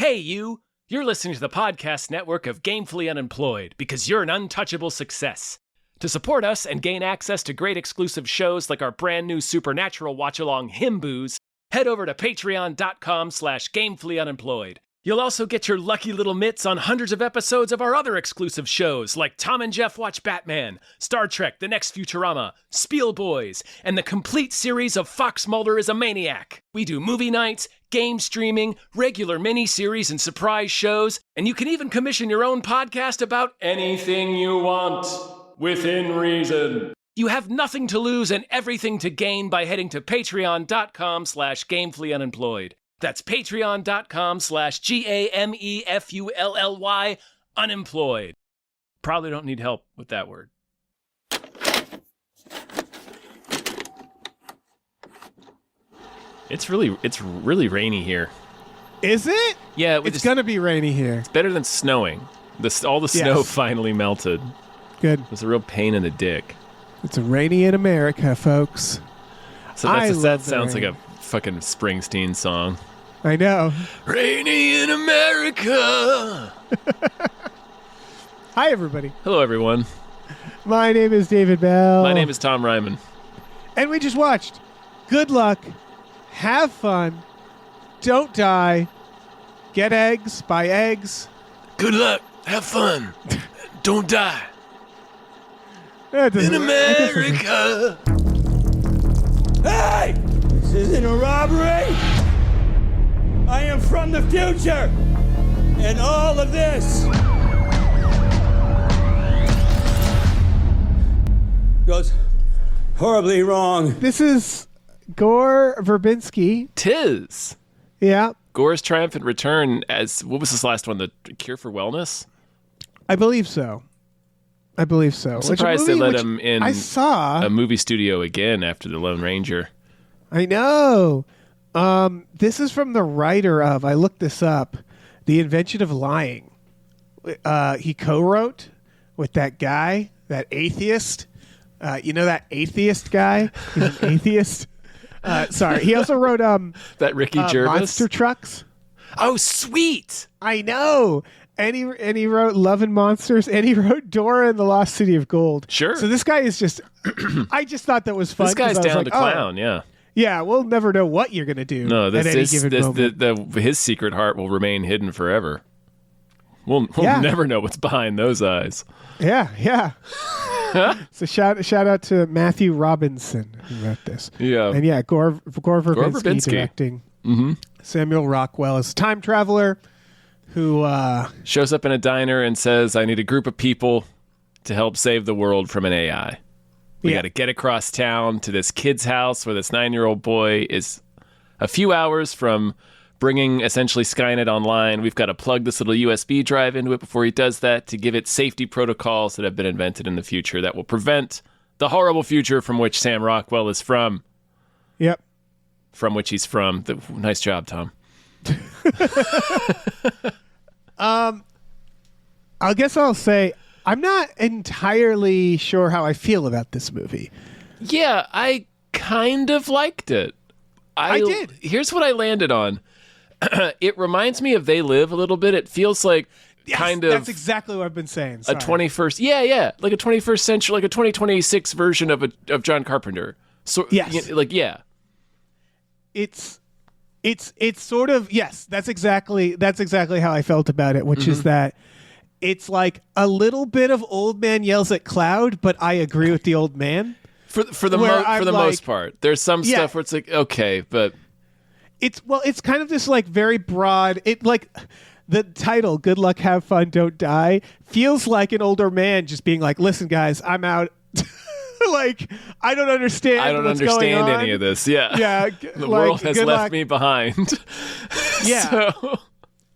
Hey, you! You're listening to the podcast network of Gamefully Unemployed because you're an untouchable success. To support us and gain access to great exclusive shows like our brand new Supernatural watch-along Himboos, head over to patreon.com/gamefullyunemployed. You'll also get your lucky little mitts on hundreds of episodes of our other exclusive shows like Tom and Jeff Watch Batman, Star Trek The Next Futurama, Spiel Boys, and the complete series of Fox Mulder is a Maniac. We do movie nights, game streaming, regular mini-series and surprise shows, and you can even commission your own podcast about anything you want, within reason. You have nothing to lose and everything to gain by heading to patreon.com/gamefullyunemployed. That's patreon.com/GAMEFULLY unemployed. Probably don't need help with that word. It's really rainy here. Is it? Yeah, it's gonna be rainy here. It's better than snowing. All the snow finally melted. Good. It was a real pain in the dick. It's rainy in America, folks. So that sounds like a fucking Springsteen song. I know. Rainy in America. Hi, everybody. Hello, everyone. My name is David Bell. My name is Tom Ryman. And we just watched Good Luck, Have Fun, Don't Die, Get Eggs, Buy Eggs. Good luck, have fun, don't die. In America. Hey! This isn't a robbery! I am from the future! And all of this goes horribly wrong. This is Gore Verbinski. Tis. Yeah. Gore's triumphant return as, what was this last one, The Cure for Wellness? I believe so. I'm surprised they let him in a movie studio again after The Lone Ranger. I know. This is from the writer of, I looked this up, The Invention of Lying. He co-wrote with that guy, that atheist. You know that atheist guy? He's an atheist. Sorry. He also wrote that Ricky Gervais? Monster Trucks. Oh, sweet! I know. And he wrote Love and Monsters, and he wrote Dora and the Lost City of Gold. Sure. So this guy is just, I just thought that was fun. This guy's down to clown, yeah. Yeah, we'll never know what you're going to do at any given moment. His secret heart will remain hidden forever. We'll never know what's behind those eyes. Yeah. So shout out to Matthew Robinson who wrote this. Yeah. And yeah, Gore Verbinski directing. Mm-hmm. Samuel Rockwell is a time traveler who shows up in a diner and says, I need a group of people to help save the world from an AI. We got to get across town to this kid's house where this 9-year-old boy is a few hours from bringing essentially Skynet online. We've got to plug this little USB drive into it before he does that to give it safety protocols that have been invented in the future that will prevent the horrible future from which Sam Rockwell is from. Yep. From which he's from. Nice job, Tom. I guess I'll say I'm not entirely sure how I feel about this movie. Yeah, I kind of liked it. I did. Here's what I landed on. It reminds me of They Live a little bit. It feels like that's exactly what I've been saying. Sorry. A 21st, like a 21st century, like a 2026 version of John Carpenter. So yes, It's sort of, yes, that's exactly how I felt about it, which is that it's like a little bit of Old Man Yells at Cloud, but I agree with the old man. For the most part. There's some stuff where it's like, okay, but it's kind of this like very broad, the title, Good Luck, Have Fun, Don't Die, feels like an older man just being like, listen guys, I'm out. Like, I don't understand any of this. Yeah. The world has left me behind. Yeah. So.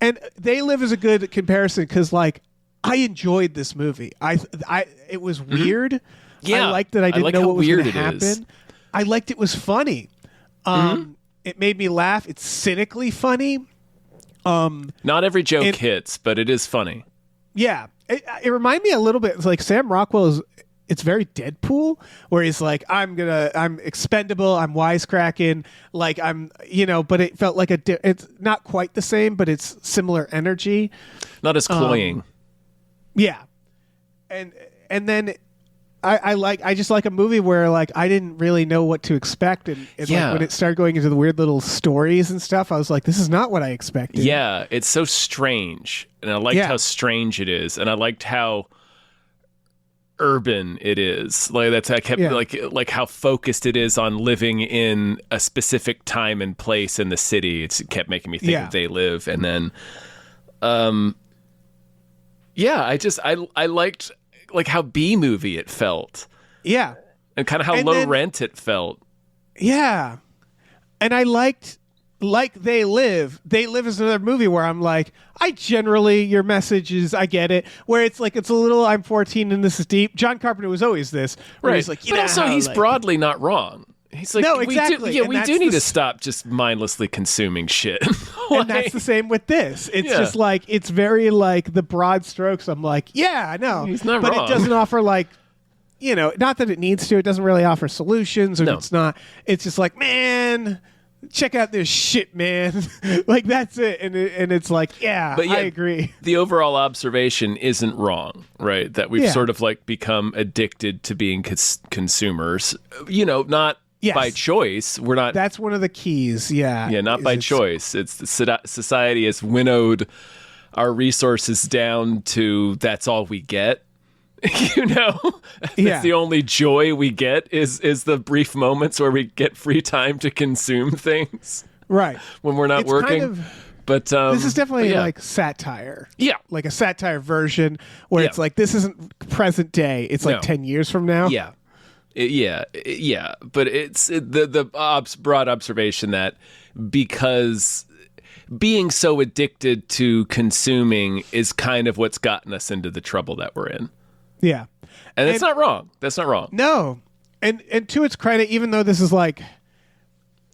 And They Live is a good comparison because, like, I enjoyed this movie. It was weird. Yeah. I liked that I didn't know what was going to happen. I liked it was funny. It made me laugh. It's cynically funny. Not every joke hits, but it is funny. Yeah. It reminded me a little bit. It's like Sam Rockwell it's very Deadpool, where he's like, I'm expendable, I'm wisecracking, like but it felt like it's not quite the same, but it's similar energy. Not as cloying. Yeah. And then I just like a movie where like I didn't really know what to expect, and like when it started going into the weird little stories and stuff, I was like, this is not what I expected. Yeah, it's so strange, and I liked how strange it is, and I liked how urban it is. Like I kept like how focused it is on living in a specific time and place in the city. It kept making me think of They Live, and then I liked like how B-movie it felt. Yeah. And kind of how low rent it felt. Yeah. And I liked They Live. They Live is another movie where I'm like, your message is, I get it. Where it's like, it's a little, I'm 14 and this is deep. John Carpenter was always this. Where he's like, but also he's broadly not wrong. He's like, no, exactly. We do need to stop just mindlessly consuming shit. And that's the same with this. It's just like, it's very like the broad strokes. I'm like, I know. He's not wrong. But it doesn't offer like, not that it needs to. It doesn't really offer solutions, or it's not. It's just like, man, check out this shit, man. Like that's it. And it's like, I agree. The overall observation isn't wrong, right? That we've sort of like become addicted to being consumers. Not. Yes. By choice. We're not. That's one of the keys. Yeah. Yeah, not by choice. It's society has winnowed our resources down to that's all we get. That's the only joy we get is the brief moments where we get free time to consume things. Right. When we're not working. But this is definitely like satire. Yeah. Like a satire version where it's like, this isn't present day. It's like 10 years from now. Yeah. But it's the broad observation that because being so addicted to consuming is kind of what's gotten us into the trouble that we're in. Yeah. And that's not wrong. That's not wrong. No. And to its credit, even though this is like,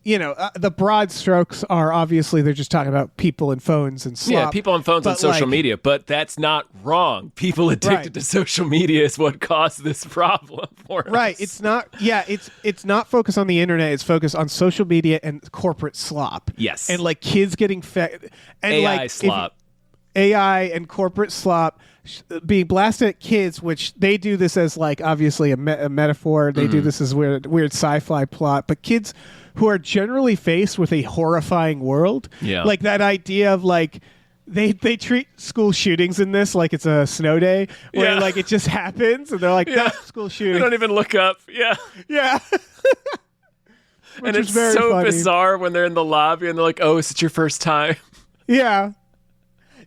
the broad strokes are obviously they're just talking about people and phones and slop. Yeah, people on phones and social media, but that's not wrong. People addicted to social media is what caused this problem for us. Right. It's not. Yeah. It's not focused on the internet. It's focused on social media and corporate slop. Yes. And like kids getting fed and AI slop. AI and corporate slop being blasted at kids, which they do this as like obviously a metaphor. They do this as weird sci-fi plot, but kids who are generally faced with a horrifying world. Yeah. Like that idea of like they treat school shootings in this like it's a snow day where like it just happens and they're like, school shooting. They don't even look up. Yeah. Yeah. And it's so funny. Bizarre when they're in the lobby and they're like, oh, is it your first time? Yeah.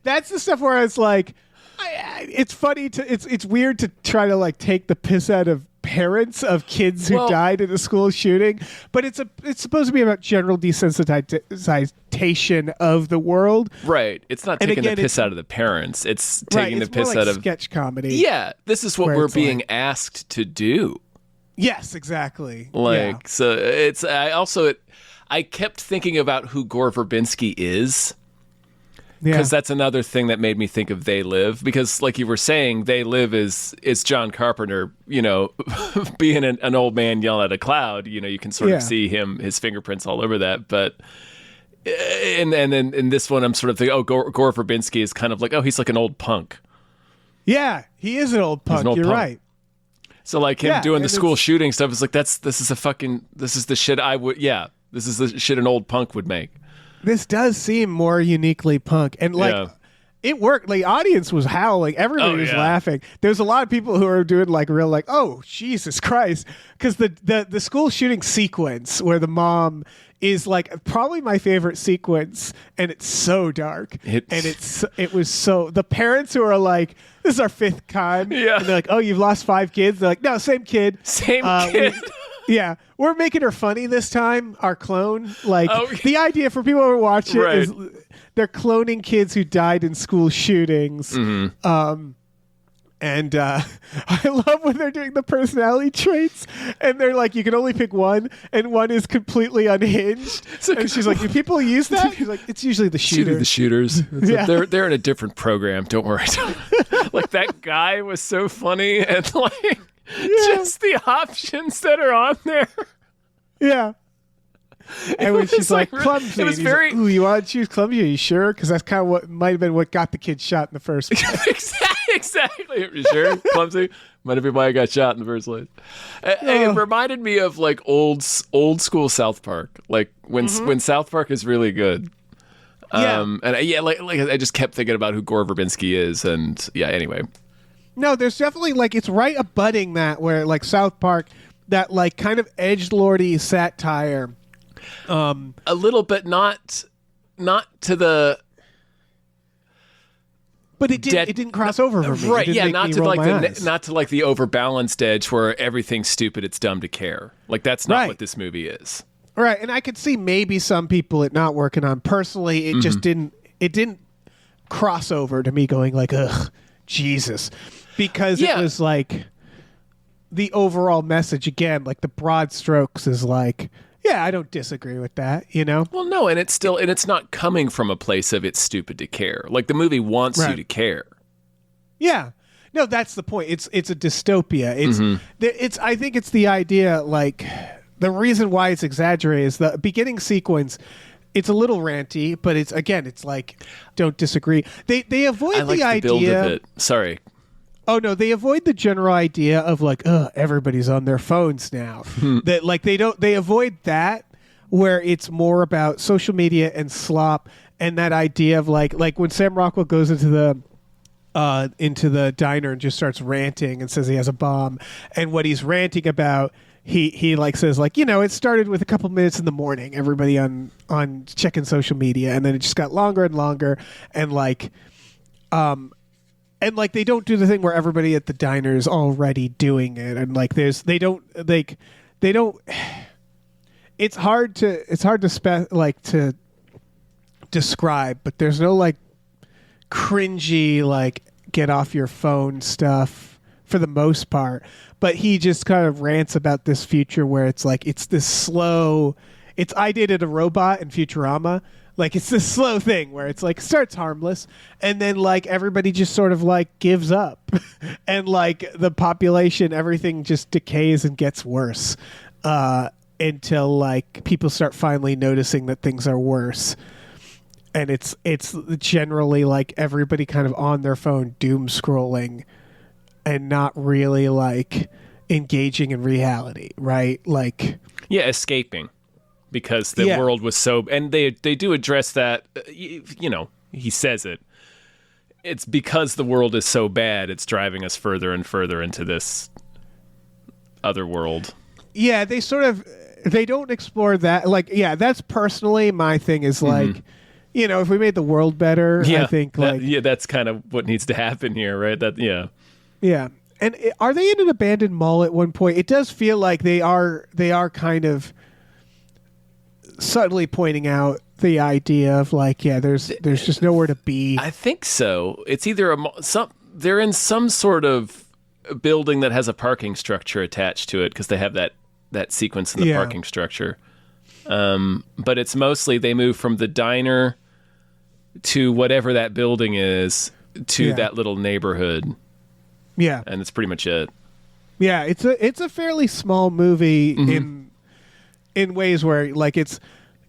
That's the stuff where it's like, it's funny it's weird to try to like take the piss out of parents of kids who died in a school shooting, but it's supposed to be about general desensitization of the world. Right. It's not taking the piss out of the parents. It's taking the piss out of sketch comedy. Yeah. This is what we're being asked to do. Yes, exactly. So it's I kept thinking about who Gore Verbinski is. Because that's another thing that made me think of They Live. Because, like you were saying, They Live is John Carpenter, being an old man yelling at a cloud. You can sort of see his fingerprints all over that. But and then in this one, I'm sort of thinking, Gore Verbinski is kind of like, he's like an old punk. Yeah, he is an old punk. You're right. So like him doing the school shooting stuff is like this is the shit I would this is the shit an old punk would make. This does seem more uniquely punk, and like it worked. The audience was howling, everybody was laughing. There's a lot of people who are doing like real like, oh Jesus Christ, because the school shooting sequence where the mom is like probably my favorite sequence, and it's so dark, and it was so the parents who are like, this is our fifth time, and they're like, oh, you've lost 5 kids. They're like, no, same kid. Yeah, we're making her funny this time, our clone. Like, the idea for people who watch it is they're cloning kids who died in school shootings. Mm-hmm. And I love when they're doing the personality traits, and they're like, you can only pick one, and one is completely unhinged. And she's like, do people use that? She's like, it's usually the shooter. The shooters. They're in a different program. Don't worry. Like, that guy was so funny, and like... Just the options that are on there. Yeah. And when she's like, like, clumsy, it was and he's very- like, ooh, you want to choose clumsy? Are you sure? Because that's kind of what might have been what got the kid shot in the first place. Exactly. You sure? Clumsy? Might have been why I got shot in the first place. It reminded me of like old school South Park, like when South Park is really good. And like I just kept thinking about who Gore Verbinski is, and anyway. No, there's definitely like it's right abutting that where like South Park, that like kind of edgelordy satire. A little bit, not to the But it didn't cross over for me. right. It didn't Yeah, make me roll my eyes. not to like the overbalanced edge where everything's stupid, it's dumb to care. Like that's not Right. what this movie is. Right, and I could see maybe some people it not working on. Personally, it just didn't. It didn't cross over to me going like, ugh, Jesus, because it Yeah. was like the overall message again, like the broad strokes is like, yeah, I don't disagree with that, you know. Well, no, and it's not coming from a place of it's stupid to care. Like the movie wants you Right. to care. Yeah. No, that's the point. It's a dystopia. It's I think it's the idea, like the reason why it's exaggerated is the beginning sequence. It's a little ranty, but it's like don't disagree. They avoid I like the the idea. build of it. Sorry. Oh no, they avoid the general idea of like, everybody's on their phones now. That like they avoid that where it's more about social media and slop and that idea of like when Sam Rockwell goes into the diner and just starts ranting and says he has a bomb, and what he's ranting about, he like says like, it started with a couple minutes in the morning, everybody on checking social media, and then it just got longer and longer, and like they don't do the thing where everybody at the diner is already doing it, and like they don't it's hard to describe, but there's no like cringy like get off your phone stuff for the most part, but he just kind of rants about this future where it's like it's this slow, it's I Dated a Robot in Futurama, like it's this slow thing where it's like starts harmless and then like everybody just sort of like gives up and like the population, everything just decays and gets worse until like people start finally noticing that things are worse. And it's generally like everybody kind of on their phone doom scrolling and not really like engaging in reality, right? Like escaping because the world was so, and they do address that. He says it. It's because the world is so bad, it's driving us further and further into this other world. Yeah, they don't explore that. Like, that's personally my thing is like. If we made the world better, I think that's kind of what needs to happen here, right? Yeah. And are they in an abandoned mall at one point? It does feel like they are kind of subtly pointing out the idea of like, there's just nowhere to be. I think so. It's either they're in some sort of building that has a parking structure attached to it because they have that sequence in the parking structure. But it's mostly they move from the diner to whatever that building is to that little neighborhood. Yeah. And that's pretty much it. Yeah, it's a fairly small movie in ways where like it's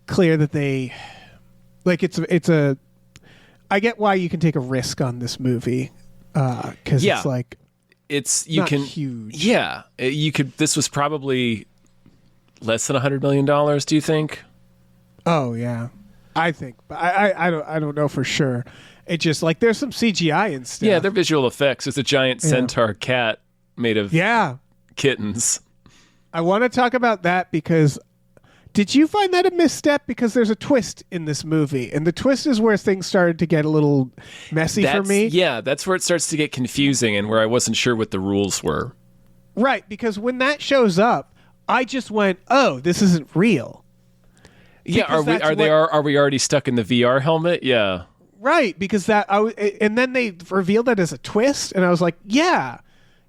clear that they like it's a I get why you can take a risk on this movie cuz it's like you not can huge. Yeah, you could this was probably less than $100 million, do you think? Oh yeah, I think, but I don't know for sure. It just like there's some CGI and stuff. Yeah, they're visual effects. It's a giant centaur cat made of kittens. I want to talk about that because did you find that a misstep? Because there's a twist in this movie, and the twist is where things started to get a little messy for me. Yeah, that's where it starts to get confusing and where I wasn't sure what the rules were. Right, because when that shows up, I just went, "Oh, this isn't real." Yeah, are we already stuck in the VR helmet? Yeah. Right, because and then they revealed that as a twist, and I was like, "Yeah,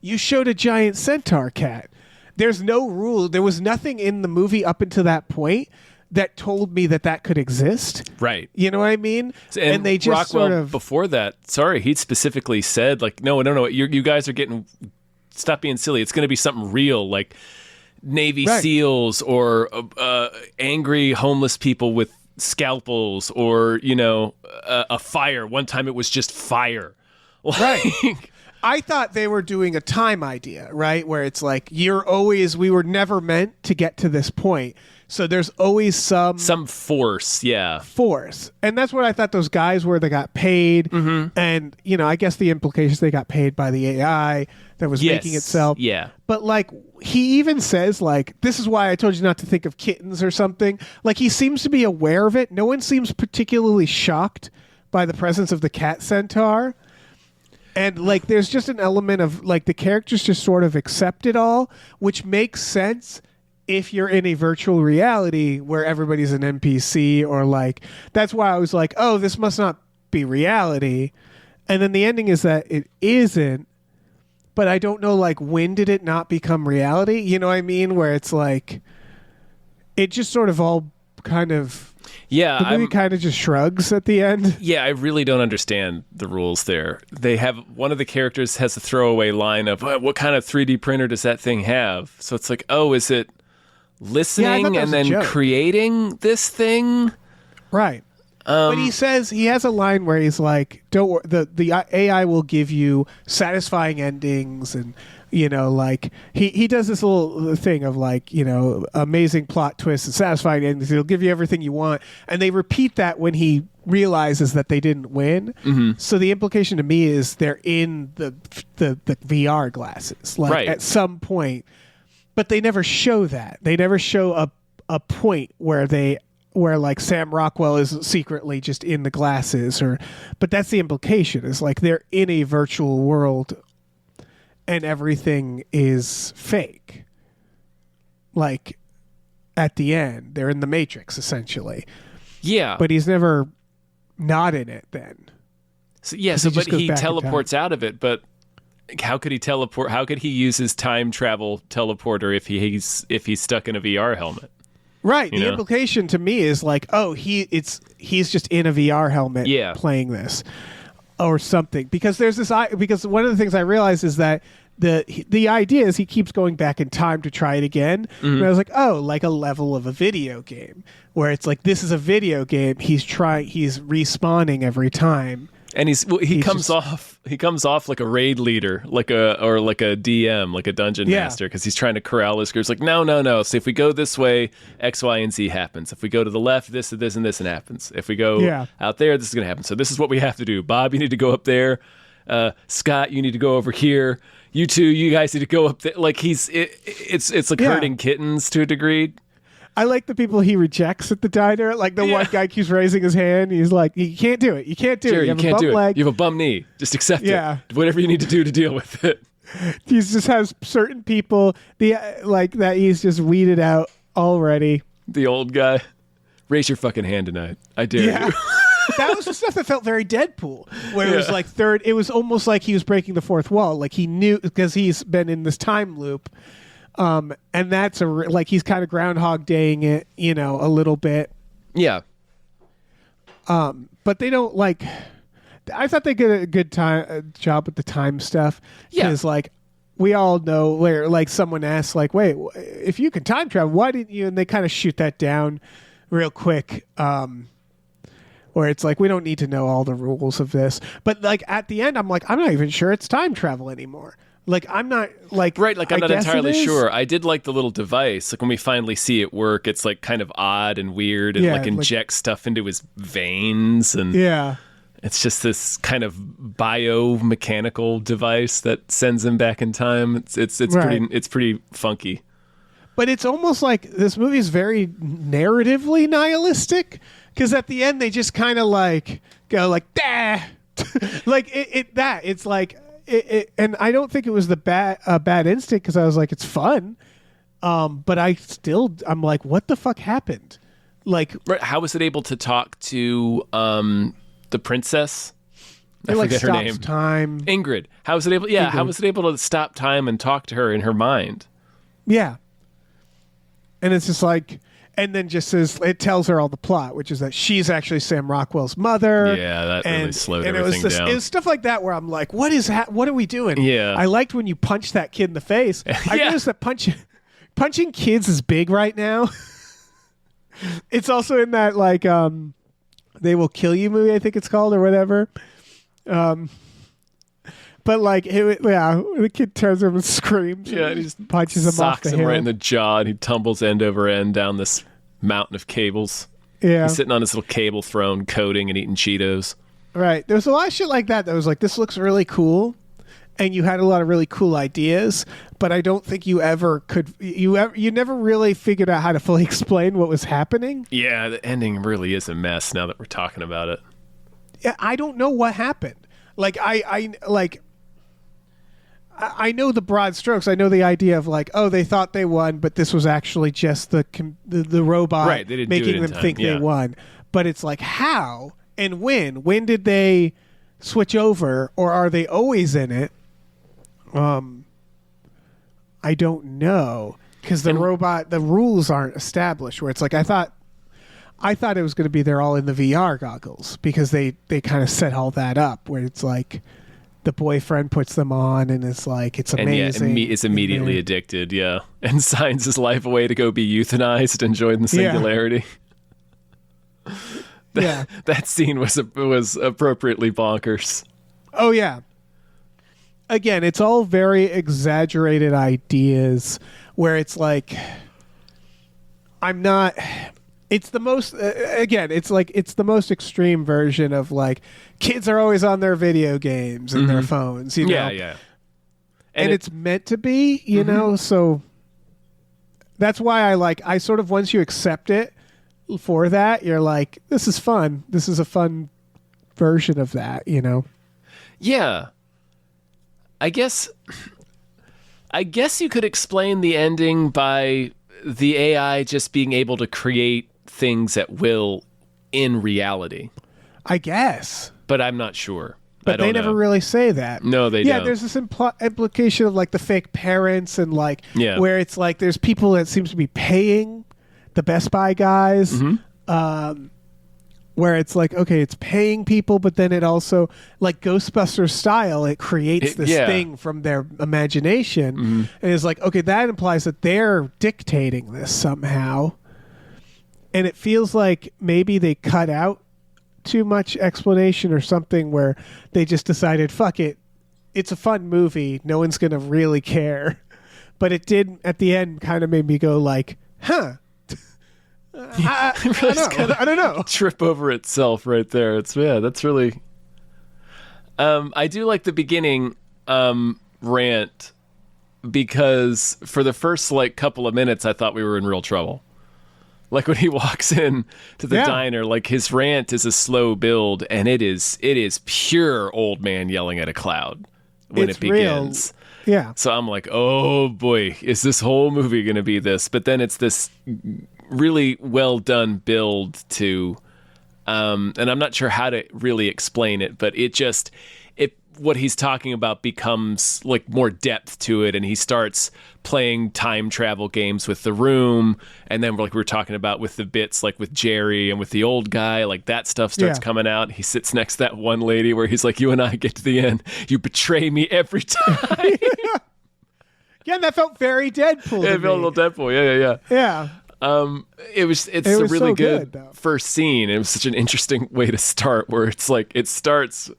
you showed a giant centaur cat." There's no rule. There was nothing in the movie up until that point that told me that could exist. Right. You know what I mean? And they just Rockwell, sort of before that, he specifically said like, no, you guys are getting stop being silly. It's going to be something real, like Navy Right. SEALs or angry homeless people with scalpels, or a fire. One time it was just fire. Right. I thought they were doing a time idea, right? Where it's like, we were never meant to get to this point. So there's always some force, yeah. force. And that's what I thought those guys were that got paid. Mm-hmm. And, I guess the implications, they got paid by the AI that was making itself. Yeah. But like, he even says like, this is why I told you not to think of kittens or something. Like, he seems to be aware of it. No one seems particularly shocked by the presence of the cat centaur. And like, there's just an element of like, the characters just sort of accept it all, which makes sense if you're in a virtual reality where everybody's an NPC, or like, that's why I was like, oh, this must not be reality. And then the ending is that it isn't, but I don't know, like, when did it not become reality? You know what I mean? Where it's like, it just sort of all kind of, Yeah, the movie kind of just shrugs at the end. Yeah, I really don't understand the rules there. They have, one of the characters has a throwaway line of, what kind of 3D printer does that thing have? So it's like, oh, is it listening that and was a then joke. creating this thing? Right. But he has a line where he's like, "Don't worry, the AI will give you satisfying endings," and like he does this little thing of like, amazing plot twists and satisfying endings. It'll give you everything you want, and they repeat that when he realizes that they didn't win. Mm-hmm. So the implication to me is they're in the VR glasses, like Right. at some point, but they never show that. They never show a point where like Sam Rockwell is secretly just in the glasses, but that's the implication, is like they're in a virtual world and everything is fake. Like at the end, they're in the Matrix essentially, Yeah. but he's never not in it then. So, yeah, he so just but goes he back in teleports out of it, but how could he teleport? How could he use his time travel teleporter if he's stuck in a VR helmet? Right. The know? implication to me is like, oh, he's just in a VR helmet playing this or something. Because because one of the things I realized is that the idea is he keeps going back in time to try it again. Mm-hmm. And I was like, oh, like a level of a video game where it's like, this is a video game. He's respawning every time. And he comes off like a raid leader, or like a DM, like a dungeon master, because he's trying to corral his groups. Like, no. So if we go this way, X, Y, and Z happens. If we go to the left, this and this and this and happens. If we go out there, this is going to happen. So this is what we have to do. Bob, you need to go up there. Scott, you need to go over here. You two, you guys need to go up there. Like it's like herding kittens to a degree. I like the people he rejects at the diner. Like the one guy keeps raising his hand. He's like, "You can't do it. You can't do it. Jerry, You have can't a bum do leg." it. You have a bum knee. Just accept it. Whatever you need to do to deal with it. He just has certain people that he's just weeded out already. The old guy. Raise your fucking hand tonight. I dare you. That was the stuff that felt very Deadpool, where it was like third. It was almost like he was breaking the fourth wall. Like he knew, because he's been in this time loop. And that's like he's kind of Groundhog Daying it, a little bit. Yeah. But they don't like. I thought they did a good job with the time stuff. Yeah. Because like we all know where like someone asks like, wait, if you can time travel, why didn't you? And they kind of shoot that down real quick. Where it's like, we don't need to know all the rules of this. But like at the end, I'm like, I'm not even sure it's time travel anymore. Like, I'm not like, right. Like, I'm not guess entirely it is. sure. I did like the little device. Like when we finally see it work, it's like kind of odd and weird, and like injects stuff into his veins, and it's just this kind of biomechanical device that sends him back in time. It's pretty funky. But it's almost like this movie is very narratively nihilistic, because at the end they just kind of like go like, "Dah," like it's like. And I don't think it was a bad instinct, because I was like, it's fun, but I'm like, what the fuck happened? Like, right, how was it able to talk to the princess? I forget her name. Time. Ingrid. How was it able? Yeah, how was it able to stop time and talk to her in her mind? Yeah, and it's just like, and then just says it tells her all the plot, which is that she's actually Sam Rockwell's mother. Yeah, that really slowed everything down. It was stuff like that where I'm like, what are we doing? Yeah. I liked when you punched that kid in the face. I noticed that punching kids is big right now. It's also in that like They Will Kill You movie, I think it's called, or whatever. But like, the kid turns him and screams. Yeah, and he just punches him off the him hill. right in the jaw, and he tumbles end over end down this mountain of cables. Yeah, He's sitting on his little cable throne, coding and eating Cheetos. right. There's a lot of shit like that was like, this looks really cool, and you had a lot of really cool ideas, but I don't think you ever could. You never really figured out how to fully explain what was happening. Yeah, the ending really is a mess now that we're talking about it. Yeah, I don't know what happened. Like I know the broad strokes. I know the idea of like, oh, they thought they won, but this was actually just the robot Right, they didn't do it making in them time, think they won. But it's like, how and when? When did they switch over, or are they always in it? I don't know, because the rules aren't established. Where it's like, I thought it was going to be they're all in the VR goggles, because they kind of set all that up where it's like the boyfriend puts them on and it's like, it's amazing. And is immediately addicted, and signs his life away to go be euthanized and join the singularity. Yeah. That scene was appropriately bonkers. Oh, yeah. Again, it's all very exaggerated ideas where it's like, it's the most, it's the most extreme version of like, kids are always on their video games and their phones, you know? Yeah. And it's meant to be, you know? So that's why I sort of, once you accept it for that, you're like, this is fun. This is a fun version of that, you know? Yeah. I guess you could explain the ending by the AI just being able to create things at will in reality. I guess. But I'm not sure. But they never really say that. No, they don't. Yeah, there's this implication of like the fake parents and like where it's like there's people that seems to be paying the Best Buy guys. Where it's like, okay, it's paying people, but then it also, like Ghostbusters style, it creates this thing from their imagination. And it's like, okay, that implies that they're dictating this somehow. And it feels like maybe they cut out too much explanation or something where they just decided, fuck it, it's a fun movie, no one's going to really care. But it did, at the end, kind of made me go like, huh. I don't know. Trip over itself right there. That's really. I do like the beginning rant, because for the first like couple of minutes, I thought we were in real trouble. Like when he walks in to the diner, like his rant is a slow build, and it is pure old man yelling at a cloud when it begins. Real. Yeah. So I'm like, oh boy, is this whole movie going to be this? But then it's this really well done build to, and I'm not sure how to really explain it, but what he's talking about becomes like more depth to it, and he starts playing time travel games with the room, and then like we were talking about with the bits like with Jerry and with the old guy, like that stuff starts coming out. He sits next to that one lady where he's like, you and I get to the end, you betray me every time. Yeah, and that felt very Deadpool. It felt a little Deadpool. Yeah. It's a really so good first scene. It was such an interesting way to start, where it's like it starts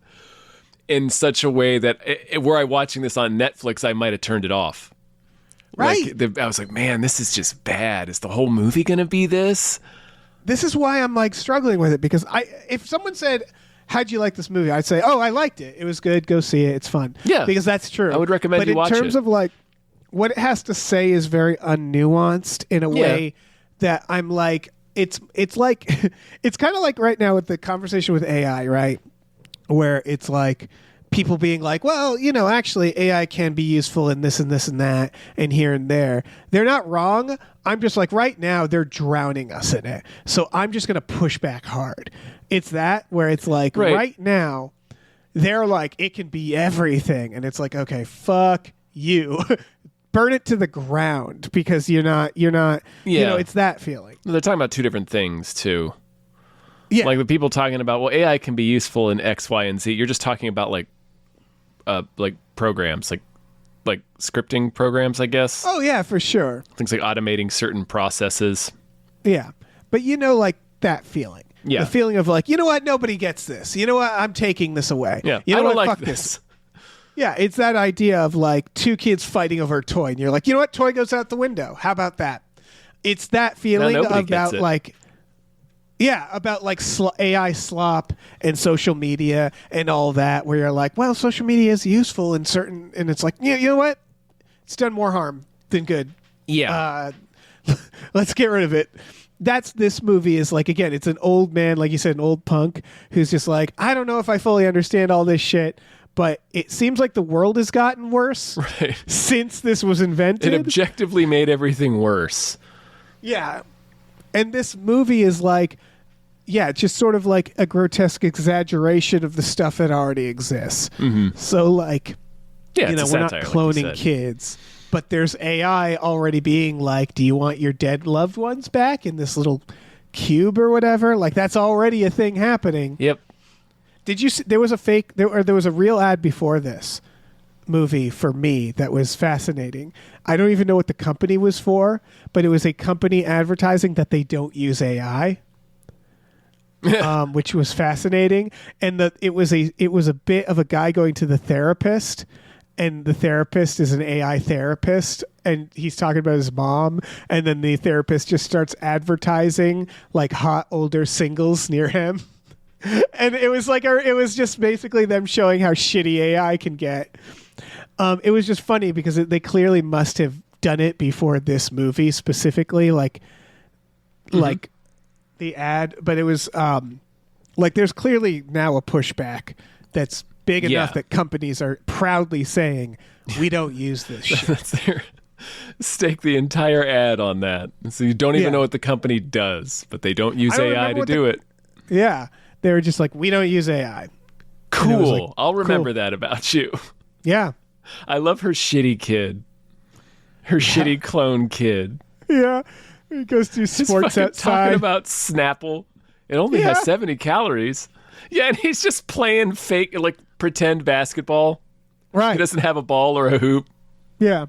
in such a way that were I watching this on Netflix, I might have turned it off. Right. Like, I was like, man, this is just bad. Is the whole movie going to be this? This is why I'm like struggling with it, because if someone said, how'd you like this movie? I'd say, oh, I liked it. It was good. Go see it. It's fun. Yeah. Because that's true. I would recommend you watch it. But in terms of like what it has to say is very unnuanced in a way that I'm like, it's like, it's kind of like right now with the conversation with AI, right? Where it's like people being like, well, you know, actually AI can be useful in this and this and that and here and there. They're not wrong. I'm just like, right now they're drowning us in it. So I'm just going to push back hard. It's that where it's like right now they're like, it can be everything. And it's like, okay, fuck you. burn it to the ground because you're not, Yeah. it's that feeling. They're talking about two different things too. Yeah. Like the people talking about, well, AI can be useful in X, Y, and Z. You're just talking about like programs, like scripting programs, I guess. Oh yeah, for sure. Things like automating certain processes. Yeah. But like that feeling. Yeah. The feeling of like, you know what? Nobody gets this. You know what? I'm taking this away. Yeah. You know I don't what? like Fuck this. Yeah. It's that idea of like two kids fighting over a toy. And you're like, you know what? Toy goes out the window. How about that? It's that feeling nobody gets about it. like, yeah, about like AI slop and social media and all that, where you're like, well, social media is useful in certain, and it's like, yeah, you know what? It's done more harm than good. Yeah. Let's get rid of it. That's this movie is like, again, it's an old man, like you said, an old punk who's just like, I don't know if I fully understand all this shit, but it seems like the world has gotten worse Right. since this was invented. It objectively made everything worse. Yeah. And this movie is like, yeah, just sort of like a grotesque exaggeration of the stuff that already exists. Mm-hmm. So like, Yeah, we're it's a not satire, like you cloning said. kids, but there's AI already being like, do you want your dead loved ones back in this little cube or whatever? Like that's already a thing happening. Yep. Did you see, there was a real ad before this movie for me that was fascinating. I don't even know what the company was for, but it was a company advertising that they don't use AI. Which was fascinating, and it was a bit of a guy going to the therapist, and the therapist is an AI therapist, and he's talking about his mom, and then the therapist just starts advertising like hot older singles near him, and it was just basically them showing how shitty AI can get. It was just funny because they clearly must have done it before this movie specifically, like the ad, but it was like there's clearly now a pushback that's big enough Yeah. that companies are proudly saying we don't use this shit. That's their stake the entire ad on that. So you don't even Yeah. know what the company does, but they don't use I don't AI remember to what do it. Yeah, they were just like, we don't use AI. Cool. I was like, I'll remember cool. that about you. Yeah, I love her shitty kid. Her shitty clone kid. yeah. He goes to He's sports fucking outside. talking about Snapple. It only has Yeah. 70 calories. Yeah, and he's just playing fake, like pretend basketball. Right. He doesn't have a ball or a hoop. Yeah.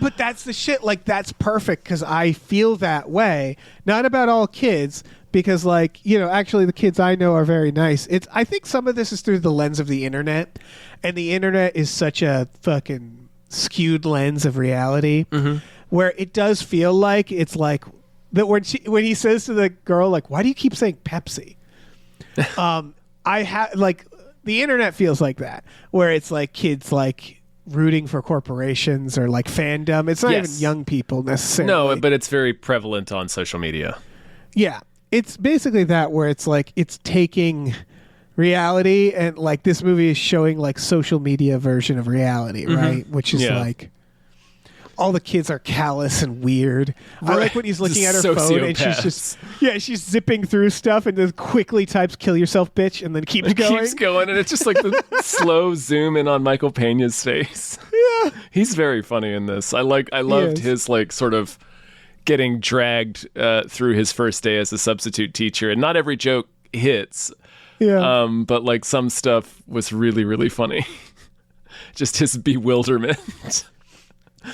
But that's the shit. Like, that's perfect because I feel that way. Not about all kids, because, like, actually the kids I know are very nice. I think some of this is through the lens of the internet, and the internet is such a fucking skewed lens of reality where it does feel like it's like that when he says to the girl, like, why do you keep saying Pepsi? I have like the internet feels like that, where it's like kids like rooting for corporations or like fandom. It's not Yes. even young people necessarily. No, but it's very prevalent on social media. Yeah, it's basically that, where it's like it's taking reality and like this movie is showing like social media version of reality, right? Which is Yeah. like all the kids are callous and weird. I like Right. when he's looking at her phone and she's zipping through stuff and then quickly types "kill yourself, bitch" and then keeps going. Keeps going, and it's just like the slow zoom in on Michael Pena's face. Yeah, He's very funny in this. I loved is. his like sort of getting dragged through his first day as a substitute teacher, and not every joke hits. yeah. But like some stuff was really, really funny. Just his bewilderment.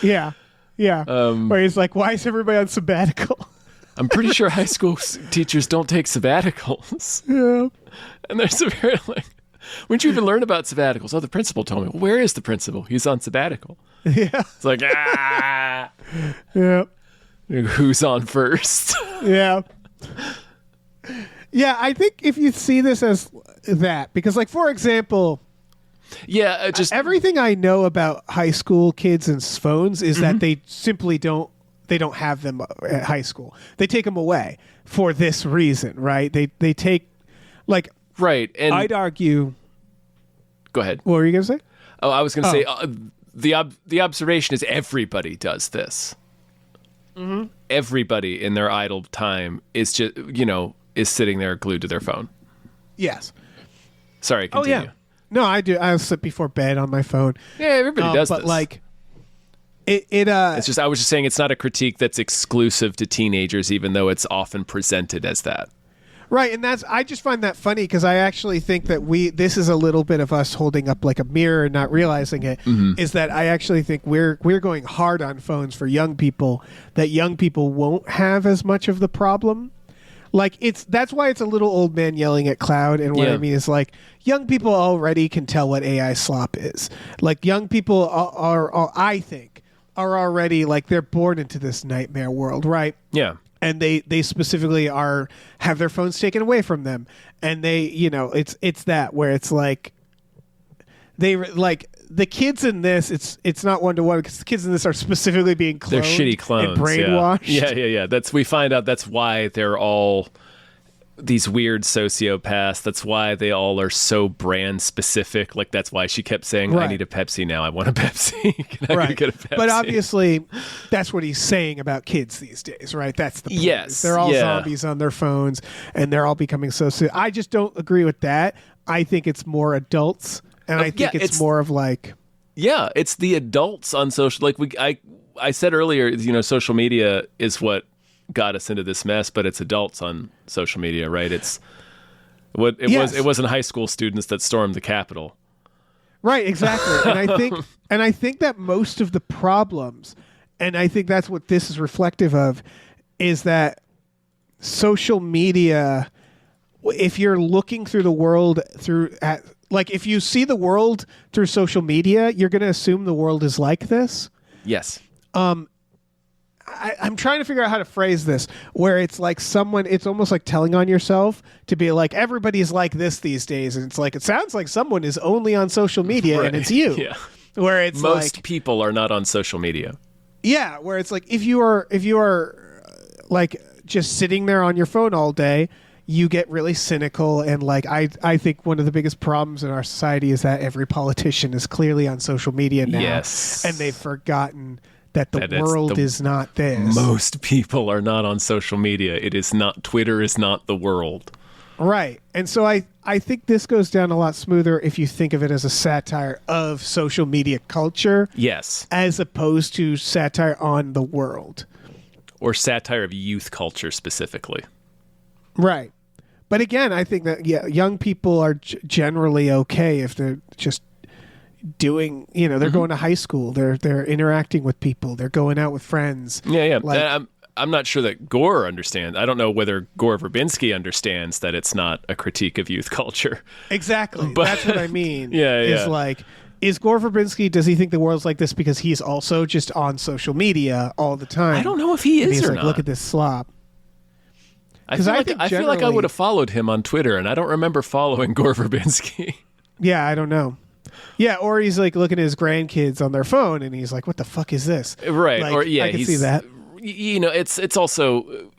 Yeah. Where he's like, why is everybody on sabbatical? I'm pretty sure high school teachers don't take sabbaticals. Yeah. And there's a very like, when'd you even learn about sabbaticals? Oh, the principal told me. Well, where is the principal? He's on sabbatical. Yeah. It's like, ah, Yeah. who's on first? Yeah. Yeah, I think if you see this as that, because like, for example, Yeah, just everything I know about high school kids and phones is that they simply don't have them at high school. They take them away for this reason, right? They take, like, right. And I'd argue. go ahead. What were you gonna say? Oh, I was going to say the observation is everybody does this. Everybody in their idle time is just is sitting there glued to their phone. Yes. Sorry, Oh continue. yeah. No, I do. I sit before bed on my phone. Yeah, everybody does but this. like, It's just, I was just saying it's not a critique that's exclusive to teenagers, even though it's often presented as that. Right, and I just find that funny because I actually think that this is a little bit of us holding up like a mirror and not realizing it. Is that I actually think we're going hard on phones for young people, that young people won't have as much of the problem. Like that's why it's a little old man yelling at cloud, and what I mean is like young people already can tell what AI slop is. Like young people are I think are already like they're born into this nightmare world, right? Yeah. And they specifically have their phones taken away from them, and they it's that where it's like they like the kids in this it's not one to one because the kids in this are specifically being cloned. They're shitty clones and brainwashed. Yeah. We find out that's why they're all these weird sociopaths. That's why they all are so brand specific. Like that's why she kept saying, I need a Pepsi now. I want a Pepsi. Can I get a Pepsi? But obviously that's what he's saying about kids these days, right? That's the point. Yes. They're all zombies on their phones and they're all becoming I just don't agree with that. I think it's more adults, and I think it's more of like it's the adults on social, like I said earlier, social media is what got us into this mess, but it's adults on social media, right? It wasn't high school students that stormed the Capitol. Right, exactly. And I think that most of the problems, and I think that's what this is reflective of, is that social media, if you're looking through the world if you see the world through social media, you're going to assume the world is like this. Yes. I'm trying to figure out how to phrase this, where it's like it's almost like telling on yourself to be like, everybody's like this these days. And it's like, it sounds like someone is only on social media and it's you. Yeah. Where it's most people are not on social media. Yeah. Where it's like, if you are like just sitting there on your phone all day, you get really cynical. And like, I think one of the biggest problems in our society is that every politician is clearly on social media now. Yes. And they've forgotten that the world is not this. Most people are not on social media. It is not, Twitter is not the world. Right. And so I think this goes down a lot smoother if you think of it as a satire of social media culture. Yes. As opposed to satire on the world. Or satire of youth culture specifically. Right. But again, I think that, young people are generally okay if they're just doing, they're going to high school, they're interacting with people, they're going out with friends. Like, I'm not sure that Gore understands. I don't know whether Gore Verbinski understands that it's not a critique of youth culture. Exactly. But, that's what I mean. Is Gore Verbinski, does he think the world's like this because he's also just on social media all the time? I don't know if he is he's or like, not. Look at this slop. I feel like I would have followed him on Twitter, and I don't remember following Gore Verbinski. Yeah, I don't know. Yeah, or he's like looking at his grandkids on their phone, and he's like, "What the fuck is this?" Right? Like, or I can see that. It's also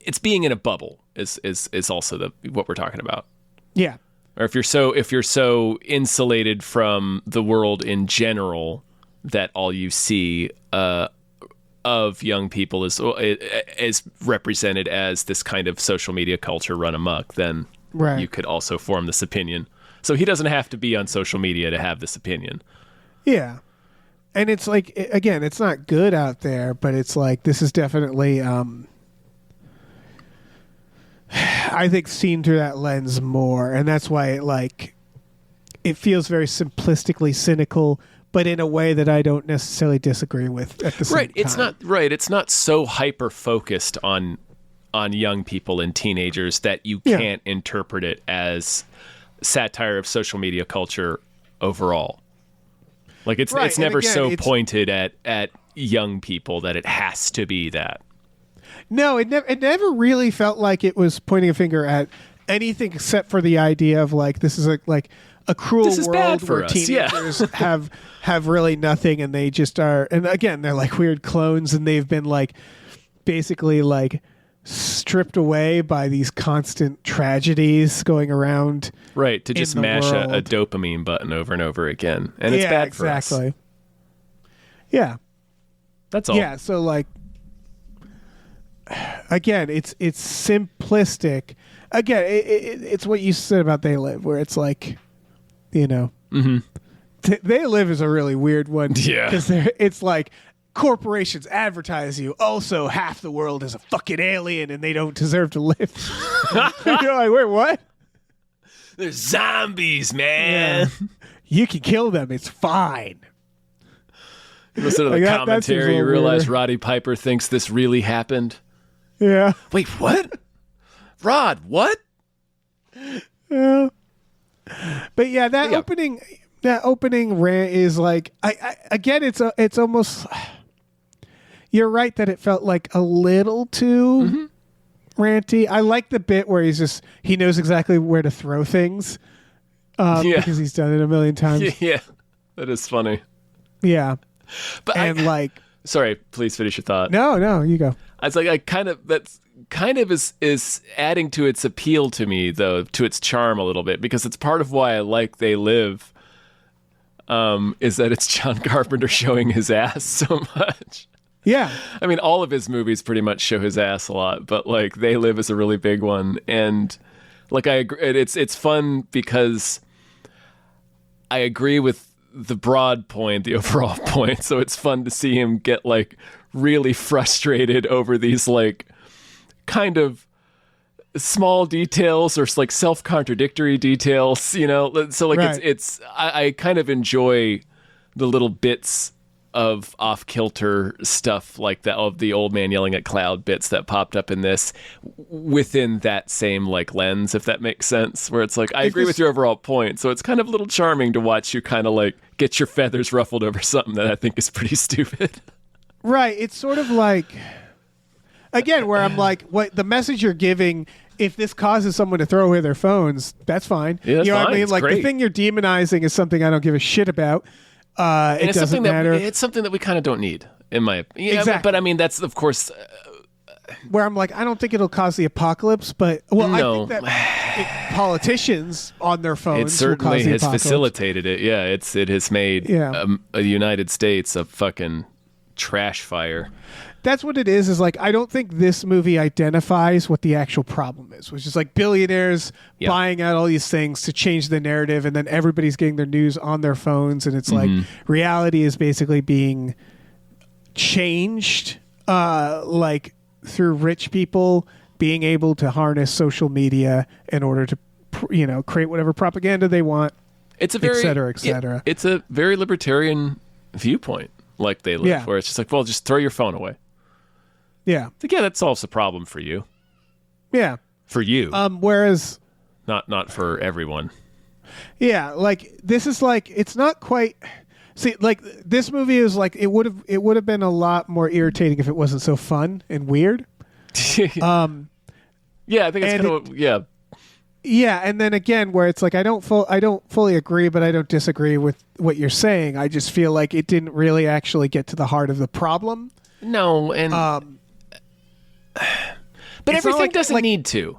it's being in a bubble is also what we're talking about. Yeah. Or if you're so insulated from the world in general that all you see of young people is represented as this kind of social media culture run amok, then you could also form this opinion. So he doesn't have to be on social media to have this opinion. Yeah. And it's like, again, it's not good out there, but it's like, this is definitely, I think, seen through that lens more. And that's why it feels very simplistically cynical, but in a way that I don't necessarily disagree with at the same time. It's not so hyper focused on young people and teenagers that you can't interpret it as satire of social media culture overall. Like it's never pointed at young people that it has to be that. No, it never really felt like it was pointing a finger at anything except for the idea of like, this is a cruel world where teenagers have really nothing, and they just are, and again, they're like weird clones, and they've been like basically like stripped away by these constant tragedies going around. Right, to just mash a dopamine button over and over again. And it's bad for us. Exactly. Yeah. That's all. Yeah, so like, again, it's simplistic. Again, it's what you said about They Live, where it's like, They Live is a really weird one. Yeah. Because it's like corporations advertise you. Also, half the world is a fucking alien and they don't deserve to live. You're like, wait, what? They're zombies, man. Yeah. You can kill them. It's fine. You listen to the Like that seems a commentary, you little realize weirder. Roddy Piper thinks this really happened. Yeah. Wait, what? Rod, what? Yeah. But yeah, that Yeah. opening rant is like I again it's almost you're right that it felt like a little too ranty. I like the bit where he knows exactly where to throw things Yeah. because he's done it a million times. Yeah, that is funny. Yeah. But sorry, please finish your thought. No, you go. It's like that's kind of is adding to its appeal to me, though, to its charm a little bit, because it's part of why I like They Live. Is that it's John Carpenter showing his ass so much. Yeah. I mean, all of his movies pretty much show his ass a lot, but like They Live is a really big one, and like I agree, it's fun because I agree with the broad point, the overall point. So it's fun to see him get like really frustrated over these like kind of small details or like self-contradictory details, you know. So like Right. I kind of enjoy the little bits of off-kilter stuff like that, of the old man yelling at cloud bits that popped up in this within that same like lens, if that makes sense, where it's like I agree with your overall point, so it's kind of a little charming to watch you kind of like get your feathers ruffled over something that I think is pretty stupid. Right. It's sort of like, again, where I'm like, what the message you're giving, if this causes someone to throw away their phones, that's fine. Yeah, that's you know what fine. I mean? It's Like great. the thing you're demonizing is something I don't give a shit about. And It it's doesn't something matter. it's something that we kind of don't need, in my Exactly. But I mean, that's of course Where I'm like, I don't think it'll cause the apocalypse, but No. I think that politicians on their phones it will certainly cause the has apocalypse. facilitated it. Yeah, it has made Yeah. a United States a fucking trash fire. That's what it is like, I don't think this movie identifies what the actual problem is, which is like billionaires Yeah. buying out all these things to change the narrative, and then everybody's getting their news on their phones, and it's like reality is basically being changed like through rich people being able to harness social media in order to create whatever propaganda they want, It's a very et cetera, et cetera. Yeah, it's a very libertarian viewpoint, like They Live, Yeah. where it's just like, well, just throw your phone away. Yeah. It's like, yeah, that solves the problem for you. Yeah. For you, Whereas not for everyone. yeah, like this is like, it's not quite. See, like this movie is like, it would have been a lot more irritating if it wasn't so fun and weird. Yeah, I think it's and kind of yeah. Yeah, and then again, where it's like I don't fully agree, but I don't disagree with what you're saying. I just feel like it didn't really actually get to the heart of the problem. No, and but it's everything not like- doesn't like- need to.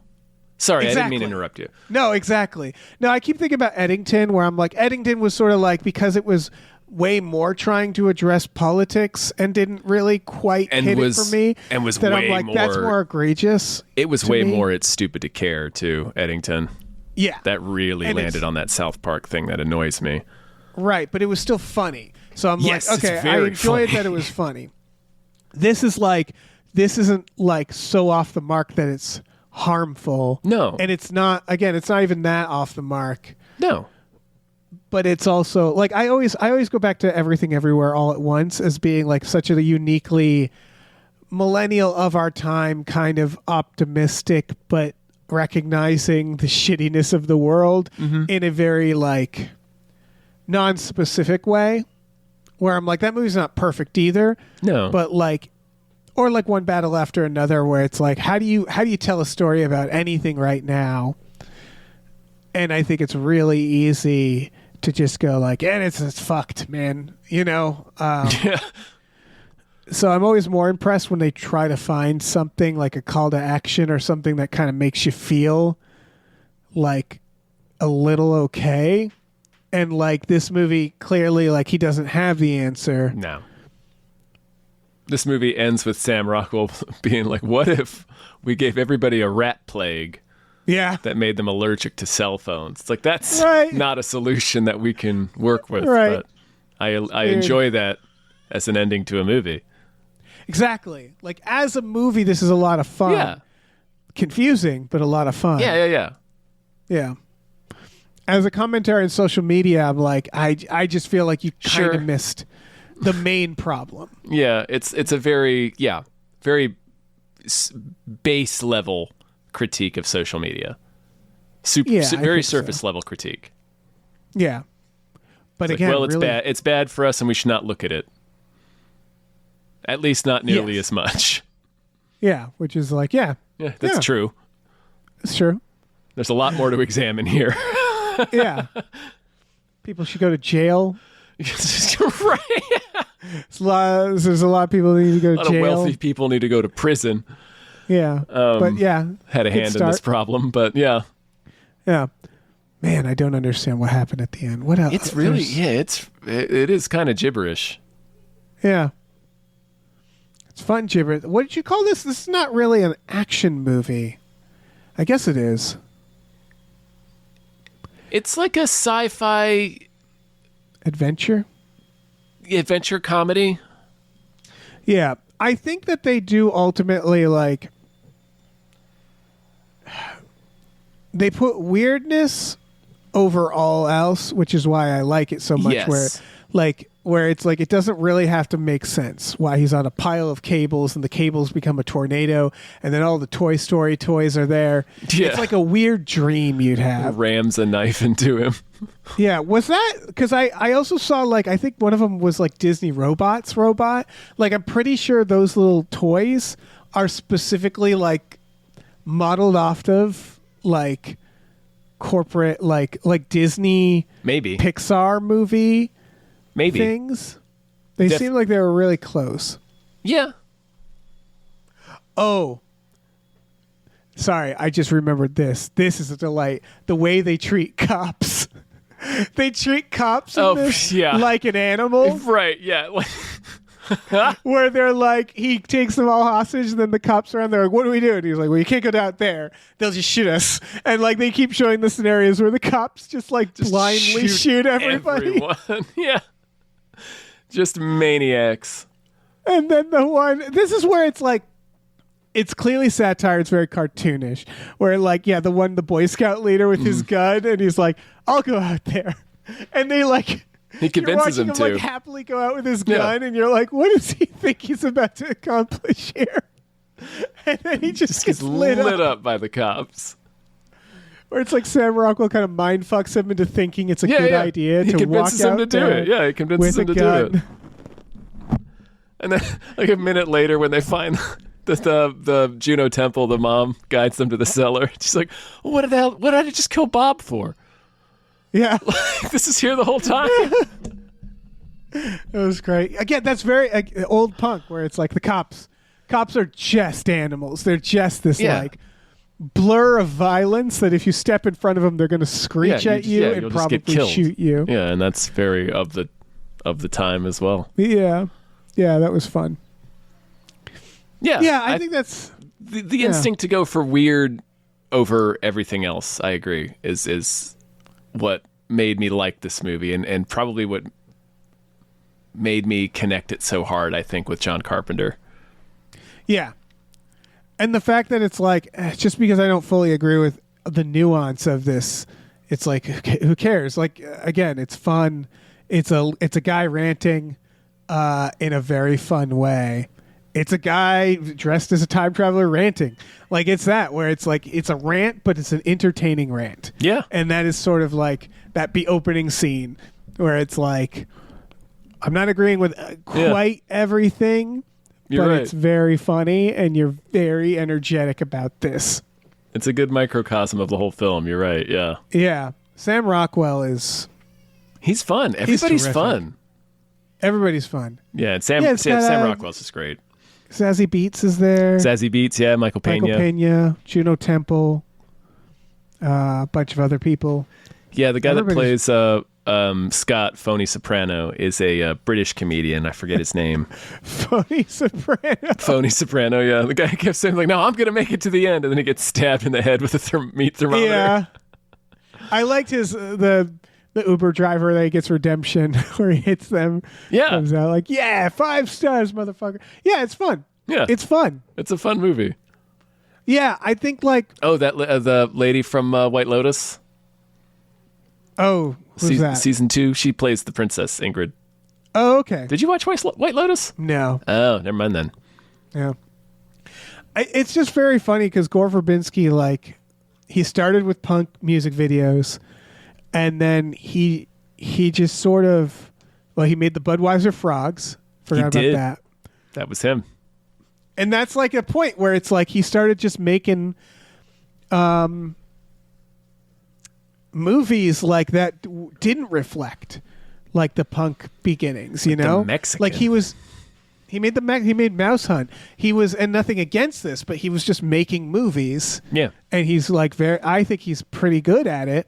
Sorry, I didn't mean to Exactly. interrupt you. No, exactly. No, I keep thinking about Eddington, where I'm like, Eddington was sort of like, because it was way more trying to address politics and didn't really quite And hit was- it for me. and was that way I'm like, that's more- more egregious. It was to way me. more It's Stupid to Care, too, Eddington. Yeah. That really And landed it's- on that South Park thing that annoys me. Right, but it was still funny. So I'm Yes, like, it's okay, I very enjoyed funny. that it was funny. This isn't like so off the mark that it's harmful. No. And it's not even that off the mark. No. But it's also like I always go back to Everything Everywhere All at Once as being like such a uniquely millennial of our time kind of optimistic, but recognizing the shittiness of the world in a very like non-specific way, where I'm like, that movie's not perfect either. No. But like, or like One Battle After Another, where it's like, how do you tell a story about anything right now? And I think it's really easy to just go like, and it's fucked, man. Yeah. So I'm always more impressed when they try to find something like a call to action or something that kind of makes you feel like a little okay. And like this movie, clearly, like he doesn't have the answer. No. This movie ends with Sam Rockwell being like, what if we gave everybody a rat plague Yeah. that made them allergic to cell phones. It's like, that's Right. not a solution that we can work with. Right. But I enjoy that as an ending to a movie. Exactly. Like, as a movie, this is a lot of fun. Yeah. Confusing, but a lot of fun. Yeah. Yeah. As a commentary on social media, I'm like, I just feel like you kind Sure. of missed the main problem. Yeah, it's a very base level critique of social media. Yeah, I Very think so. surface level critique. Yeah. But It's again, like, well, it's really, bad. It's bad for us, and we should not look at it. At least not nearly Yes. as much. Yeah, which is like, yeah, Yeah, that's Yeah. true. it's true. There's a lot more to examine here. Yeah. People should go to jail. Right. There's a lot of people that need to go A to lot of jail. wealthy people need to go to prison. Yeah. but yeah. Had a good hand in this start. problem, but yeah. Yeah. Man, I don't understand what happened at the end. What else? It's really, There's- it is kind of gibberish. Yeah. It's fun gibberish. What did you call this? This is not really an action movie. I guess it is. It's like a sci-fi Adventure? adventure comedy. Yeah. I think that they do ultimately, like, they put weirdness over all else, which is why I like it so much. Yes. Where it's like it doesn't really have to make sense why he's on a pile of cables and the cables become a tornado and then all the Toy Story toys are there. Yeah. It's like a weird dream you'd have. Rams a knife into him. Yeah, was that because I also saw, like, I think one of them was like Disney Robots robot. Like, I'm pretty sure those little toys are specifically like modeled off of like corporate like Disney Maybe. Pixar movie Maybe. things. They Def- seem like they were really close. Yeah. Oh. Sorry, I just remembered this. This is a delight. The way they treat cops. They treat cops in Oh, this yeah. like an animal. Right, yeah. Where they're like, he takes them all hostage, and then the cops are around. They're like, "What do we do?" And he's like, "Well, you can't go down there. They'll just shoot us." And like, they keep showing the scenarios where the cops just like blindly shoot everybody. Everyone. Yeah. Just maniacs. And then the one, this is where it's like, it's clearly satire. It's very cartoonish. Where like, yeah, the Boy Scout leader with his gun, and he's like, "I'll go out there," and they like. He convinces you're watching him him to. like happily go out with his Yeah. gun, and you're like, "What does he think he's about to accomplish here?" And then he just gets He's lit up. up by the cops. Or it's like Sam Rockwell kind of mind fucks him into thinking it's a good idea He to walk convinces him out to do there it. Yeah, he convinces with him a to gun. do it. And then, like a minute later, when they find the Juno Temple, the mom guides them to the cellar. She's like, "What did I just kill Bob for? Yeah, This is here the whole time." it was great. Again, that's very old punk, where it's like the cops are just animals. They're just this Yeah. like blur of violence that if you step in front of them, they're going to screech at you you'll and just probably get killed. shoot you. Yeah, and that's very of the time as well. Yeah, that was fun. Yeah, Yeah, I think that's the instinct to go for weird over everything else. I agree is what made me like this movie, and probably what made me connect it so hard. I think with John Carpenter. Yeah. And the fact that it's like, just because I don't fully agree with the nuance of this, it's like, who cares? Like, again, it's fun. It's a guy ranting in a very fun way. It's a guy dressed as a time traveler ranting. Like, it's that, where it's like, it's a rant, but it's an entertaining rant. Yeah. And that is sort of like that opening scene where it's like, I'm not agreeing with quite everything, You're but right. it's very funny, and you're very energetic about this. It's a good microcosm of the whole film. You're right. Yeah. Yeah. Sam Rockwell is... He's fun. Everybody's terrific. fun. Everybody's fun. Yeah, and Sam Yeah, it's got, Sam Rockwell's just great. Zazie Beetz is there. Zazie Beetz, yeah, Michael Michael Pena. Pena. Juno Temple. A bunch of other people. Yeah, the guy that Everybody's- plays Scott Phony Soprano is a British comedian. I forget his name. Phony Soprano. Phony Soprano, yeah. The guy kept saying, like, no, I'm going to make it to the end. And then he gets stabbed in the head with a meat thermometer. Yeah. I liked his, the Uber driver that gets redemption where he hits them. Yeah. Comes out like, yeah, 5 stars, motherfucker. Yeah, it's fun. Yeah. It's fun. It's a fun movie. Yeah, I think like, Oh, that the lady from White Lotus? oh, who's that? Season 2, she plays the princess, Ingrid. Oh, okay. Did you watch White Lotus? No. Oh, never mind then. Yeah. It's just very funny because Gore Verbinski, like, he started with punk music videos, and then he just sort of, well, he made the Budweiser Frogs. Forgot about did. that. That was him. And that's like a point where it's like he started just making movies like that didn't reflect like the punk beginnings, you know? Mexican. Like he made Mouse Hunt. He was, and nothing against this, but he was just making movies. Yeah. And he's like I think he's pretty good at it.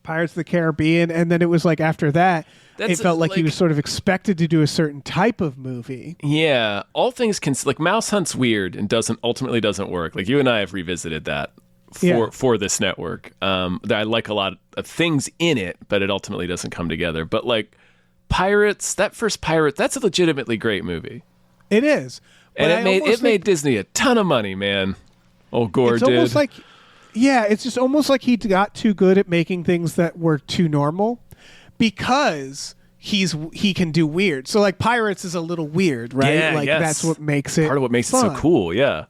Pirates of the Caribbean, and then it was like after that it felt like he was sort of expected to do a certain type of movie. Yeah, all things like Mouse Hunt's weird and ultimately doesn't work. Like you and I have revisited that for this network. I like a lot of things in it, but it ultimately doesn't come together. But like Pirates, that first Pirate, that's a legitimately great movie. It is, and it made Disney a ton of money, man. Oh, Gore it's did. Almost like, yeah, it's just almost like he got too good at making things that were too normal, because he can do weird. So like Pirates is a little weird, right? Yeah, like yes. that's what makes it part of what makes fun. it so cool. Yeah.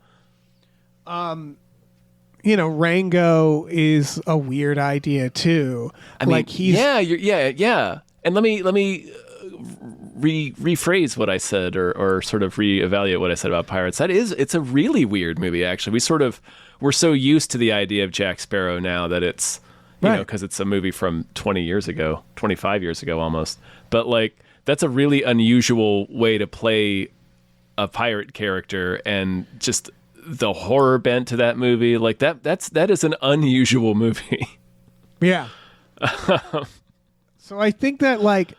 You know, Rango is a weird idea too. I mean, like he's yeah. And let me rephrase what I said, or sort of reevaluate what I said about Pirates. It's a really weird movie. Actually, we're so used to the idea of Jack Sparrow now that it's you know, because it's a movie from 25 years ago almost. But like that's a really unusual way to play a pirate character, and just the horror bent to that movie, like that is an unusual movie. Yeah. So I think that like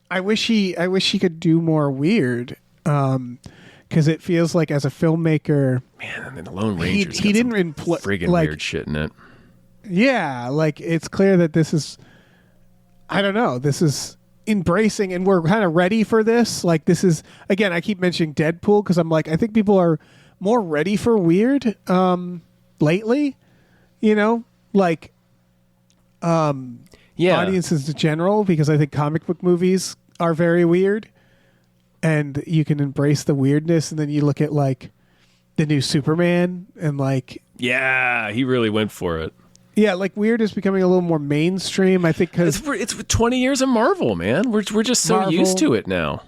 I wish he could do more weird, because it feels like as a filmmaker, Man, I mean, the Lone Ranger's he got didn't some friggin' like, weird shit in it. Yeah, like it's clear that this is, I don't know, this is embracing, and we're kind of ready for this. Like this is, again, I keep mentioning Deadpool because I'm like, I think people are more ready for weird lately, you know, like audiences in general, because I think comic book movies are very weird, and you can embrace the weirdness. And then you look at like the new Superman, and like, Yeah, he really went for it. yeah, like weird is becoming a little more mainstream, I think, because It's 20 years of Marvel, man. We're just so Marvel, used to it now.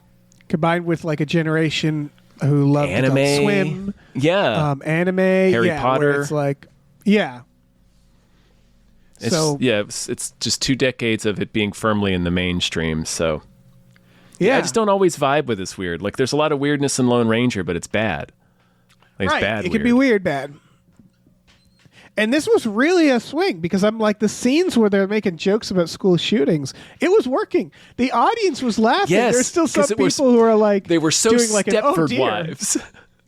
combined with like a generation who loved Anime, Adult Swim, yeah, anime, Harry where Potter. it's like, yeah. It's just 2 decades of it being firmly in the mainstream. So Yeah, I just don't always vibe with this weird. Like there's a lot of weirdness in Lone Ranger, but it's bad. Like, right. It's bad. It could be weird bad. And this was really a swing, because I'm like, the scenes where they're making jokes about school shootings, it was working. The audience was laughing. Yes, There's still some 'cause it was- people who are like, They were so doing like Stepford dear. wives.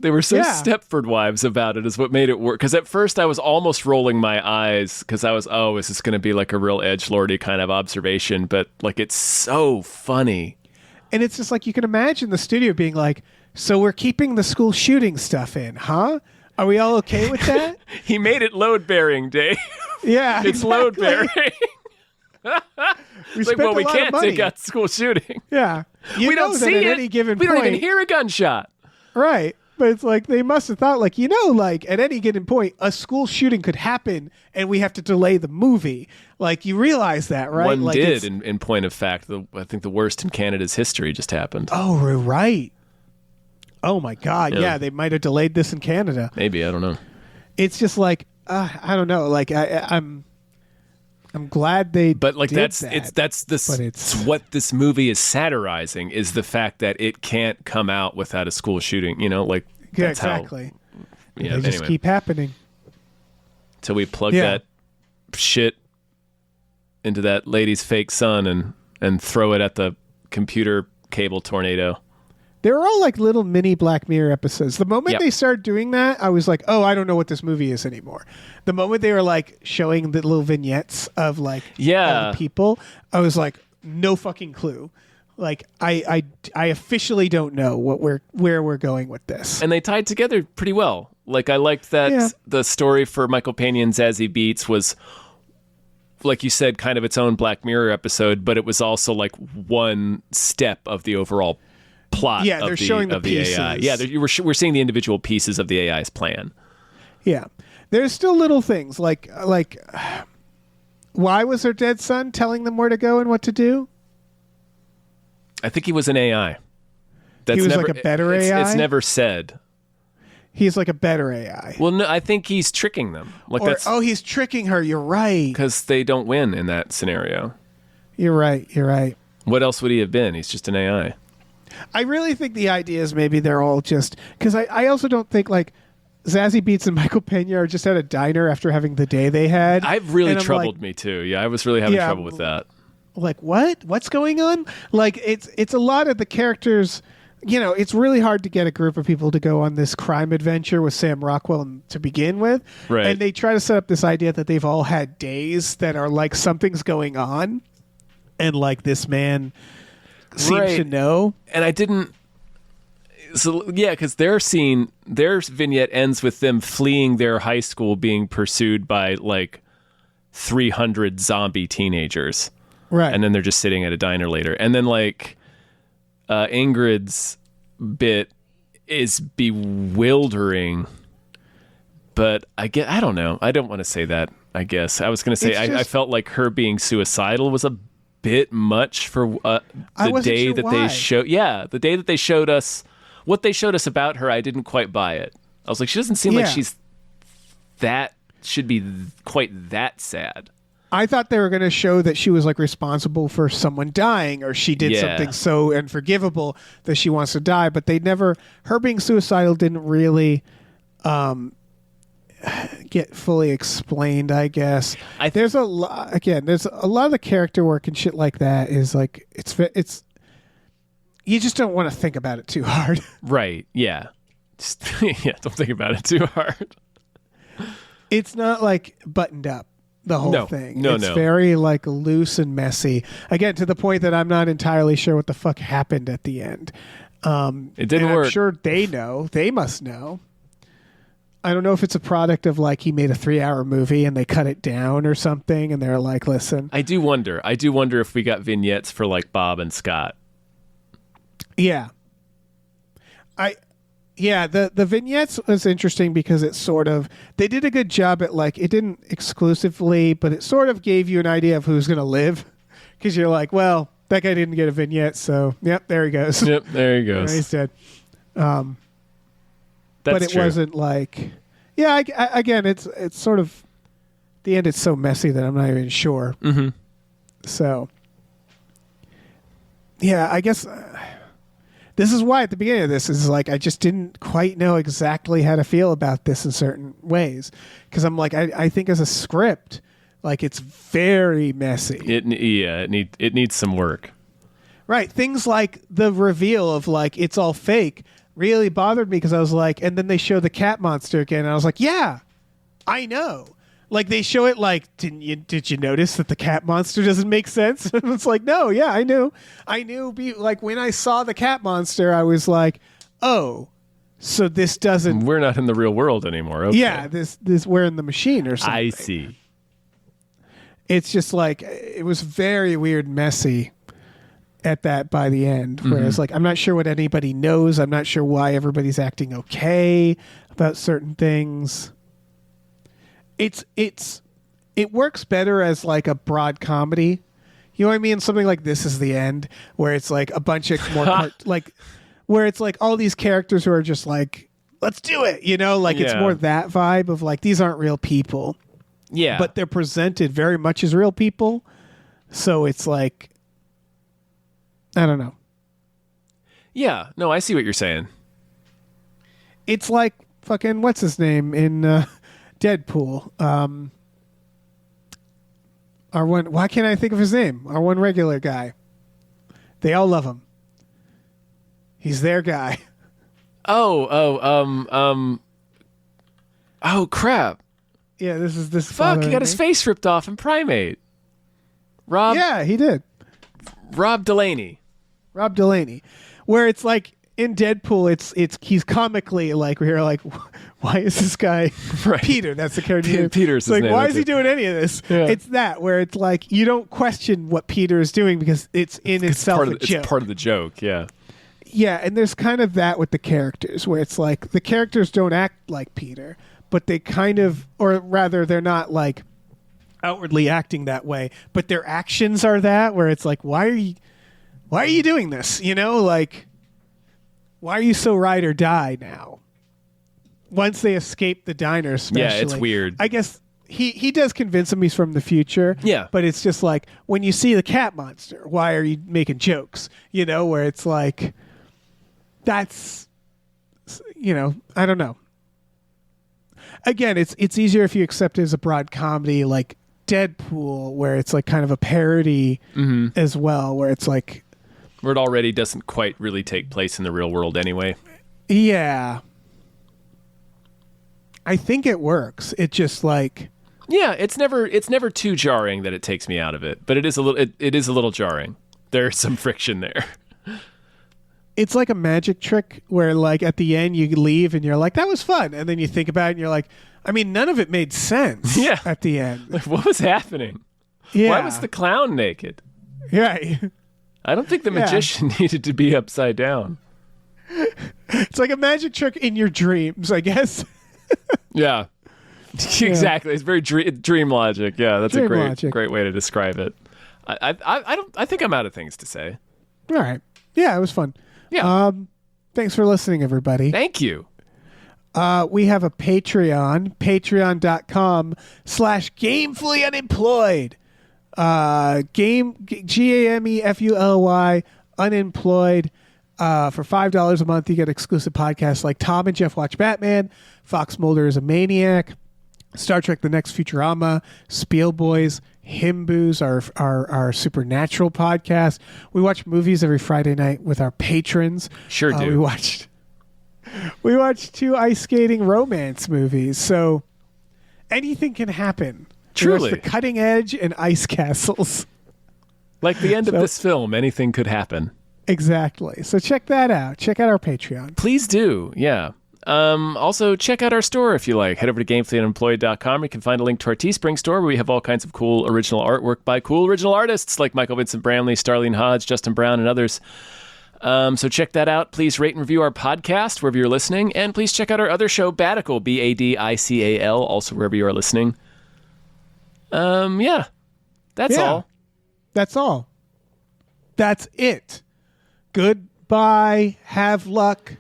They were so Yeah. Stepford wives about it, is what made it work. Because at first I was almost rolling my eyes, because I was, is this going to be like a real edgelordy kind of observation? But like, it's so funny. And it's just like, you can imagine the studio being like, so we're keeping the school shooting stuff in, huh? Are we all okay with that? He made it load bearing, Dave. Yeah, It's load bearing. We Like, spent well, a we lot of can't money. take out school shooting. Yeah, We don't see at it. any given we don't point, even hear a gunshot. right? But it's like they must have thought, like, like at any given point, a school shooting could happen, and we have to delay the movie. Like, you realize that, right? One like did, in point of fact. I think the worst in Canada's history just happened. Oh, we're right. Oh my God! Yeah. Yeah, they might have delayed this in Canada. Maybe, I don't know. It's just like I don't know. Like I'm glad they. But like did that's that. it's But it's- what this movie is satirizing, is the fact that it can't come out without a school shooting. You know, like Yeah, that's exactly. How, yeah. They just Anyway, keep happening. till we plug Yeah. that shit lady's fake son and throw it at the computer cable tornado. They were all like little mini Black Mirror episodes. The moment Yep. they started doing that, I was like, oh, I don't know what this movie is anymore. The moment they were like showing the little vignettes of like all the people, I was like, no fucking clue. Like I officially don't know where we're going with this. And they tied together pretty well. Like I liked that the story for Michael Pena and Zazie Beetz was, like you said, kind of its own Black Mirror episode, but it was also like one step of the overall plot. Yeah, they're showing the pieces. AI. Yeah, we're seeing the individual pieces of the AI's plan. Yeah, there's still little things like why was her dead son telling them where to go and what to do? I think he was an AI. He was like a better AI? It's never said. He's like a better AI. Well, no, I think he's tricking them. Like he's tricking her. You're right. Because they don't win in that scenario. You're right. What else would he have been? He's just an AI. I really think the idea is maybe they're all just because I also don't think like Zazie Beetz and Michael Pena are just at a diner after having the day they had. I've really troubled me too. Yeah, I was really having trouble with that. Like what's going on? Like it's a lot of the characters. You know, it's really hard to get a group of people to go on this crime adventure with Sam Rockwell to begin with. Right. And they try to set up this idea that they've all had days that are like something's going on. And like this man seems to know. And I didn't. So, yeah, because their vignette ends with them fleeing their high school being pursued by like 300 zombie teenagers. Right. And then they're just sitting at a diner later. And then like Ingrid's bit is bewildering, but I don't know. I don't want to say that, I guess. I was going to say I felt like her being suicidal was a bit much for the day that they showed. Yeah, the day that they showed us what they showed us about her, I didn't quite buy it. I was like, she doesn't seem like should be quite that sad. I thought they were going to show that she was like responsible for someone dying or she did something so unforgivable that she wants to die, but they never, her being suicidal didn't really get fully explained, I guess. There's a lot of the character work and shit like that is like, it's you just don't want to think about it too hard. Right. Yeah. Just, don't think about it too hard. It's not like buttoned up. The whole thing. No, it's very like loose and messy. Again, to the point that I'm not entirely sure what the fuck happened at the end. It didn't work. I'm sure they know. They must know. I don't know if it's a product of like he made a 3-hour movie and they cut it down or something and they're like, listen. I do wonder if we got vignettes for like Bob and Scott. Yeah. The vignettes was interesting because it sort of, they did a good job at like, it didn't exclusively, but it sort of gave you an idea of who's going to live. Because you're like, well, that guy didn't get a vignette, so yep, there he goes. Yep, there he goes. He's dead. That's but it true. wasn't like, again, it's sort of, the end it's so messy that I'm not even sure. Mm-hmm. So, yeah, I guess... this is why at the beginning of this is like I just didn't quite know exactly how to feel about this in certain ways because I'm like I think as a script like it's very messy. It needs some work. Right, things like the reveal of like it's all fake really bothered me because I was like, and then they show the cat monster again and I was like, yeah, I know. Like they show it like, did you notice that the cat monster doesn't make sense? And it's like, no, yeah, I knew. Like when I saw the cat monster, I was like, oh, so this doesn't. We're not in the real world anymore. Okay. Yeah, this we're in the machine or something. I see. It's just like it was very weird, messy at that by the end. Whereas like I'm not sure what anybody knows. I'm not sure why everybody's acting okay about certain things. It works better as like a broad comedy. You know what I mean? Something like This Is the End, where it's like a bunch of more like where it's like all these characters who are just like, let's do it, you know? Like it's more that vibe of like these aren't real people. Yeah. But they're presented very much as real people. So it's like I don't know. Yeah. No, I see what you're saying. It's like fucking what's his name in Deadpool. Our one. Why can't I think of his name? Our one regular guy. They all love him. He's their guy. Oh, crap. Yeah, this. Fuck, he got his face ripped off in Primate. Yeah, he did. Rob Delaney. Rob Delaney. Where it's like in Deadpool, he's comically like we're like, why is this guy Right. Peter? That's the character name. Peter's It's his like, name, why that's is he it. doing any of this? Yeah. It's that where it's like you don't question what Peter is doing because it's in itself a joke. It's part of the joke, yeah. Yeah, and there's kind of that with the characters where it's like the characters don't act like Peter, but they kind of, or rather they're not like outwardly acting that way, but their actions are that where it's like, why are you doing this? You know, like, why are you so ride or die now? Once they escape the diner, especially. Yeah, it's weird. I guess he does convince him he's from the future. Yeah. But it's just like, when you see the cat monster, why are you making jokes? You know, where it's like, that's, you know, I don't know. Again, it's easier if you accept it as a broad comedy like Deadpool, where it's like kind of a parody as well, where it's like, Where it already doesn't quite really take place in the real world anyway. yeah. I think it works. It just like, Yeah, it's never too jarring that it takes me out of it, but it is a little jarring. There's some friction there. it's like a magic trick where like at the end you leave and you're like, that was fun. And then you think about it and you're like, I mean, none of it made sense Yeah. at the end. Like, what was happening? Yeah. Why was the clown naked? Yeah. I don't think the magician needed to be upside down. It's like a magic trick in your dreams, I guess. Yeah. Exactly. It's very dream logic. Yeah, that's Dream a logic. great way to describe it. I think I'm out of things to say. All right. Yeah, it was fun. Yeah. Thanks for listening, everybody. Thank you. We have a Patreon, patreon.com/gamefully unemployed. GAMEFULY unemployed. For $5 a month, you get exclusive podcasts like Tom and Jeff Watch Batman, Fox Mulder is a Maniac, Star Trek The Next Futurama, Spiel Boys, Himboos, our supernatural podcast. We watch movies every Friday night with our patrons. Sure do. We watched 2 ice skating romance movies, so anything can happen. Truly. We watched The Cutting Edge and Ice Castles. Like the end of this film, anything could happen. Exactly. So check that out. Check out our Patreon. Please do. Yeah. Also, check out our store if you like. Head over to GamefullyUnemployed.com. You can find a link to our Teespring store where we have all kinds of cool original artwork by cool original artists like Michael Vincent Bramley, Starlene Hodge, Justin Brown, and others. So check that out. Please rate and review our podcast wherever you're listening. And please check out our other show, Badical, BADICAL, also wherever you are listening. Yeah. That's all. That's all. That's it. Goodbye. Have luck.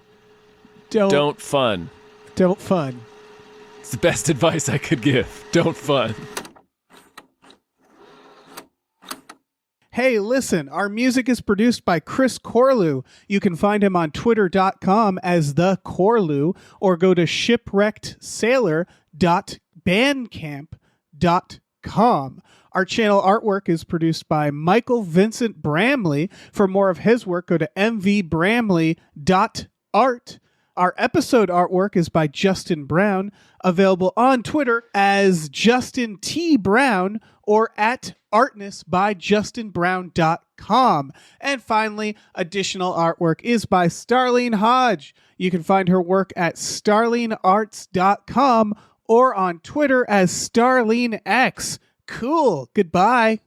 Don't fun. Don't fun. It's the best advice I could give. Don't fun. Hey, listen, our music is produced by Chris Corlew. You can find him on twitter.com as the Corlew or go to shipwreckedsailor.bandcamp.com. Our channel artwork is produced by Michael Vincent Bramley. For more of his work, go to mvbramley.art. Our episode artwork is by Justin Brown, available on Twitter as Justin T. Brown or at artnessbyjustinbrown.com. And finally, additional artwork is by Starlene Hodge. You can find her work at starlenearts.com or on Twitter as StarleneX. Cool. Goodbye.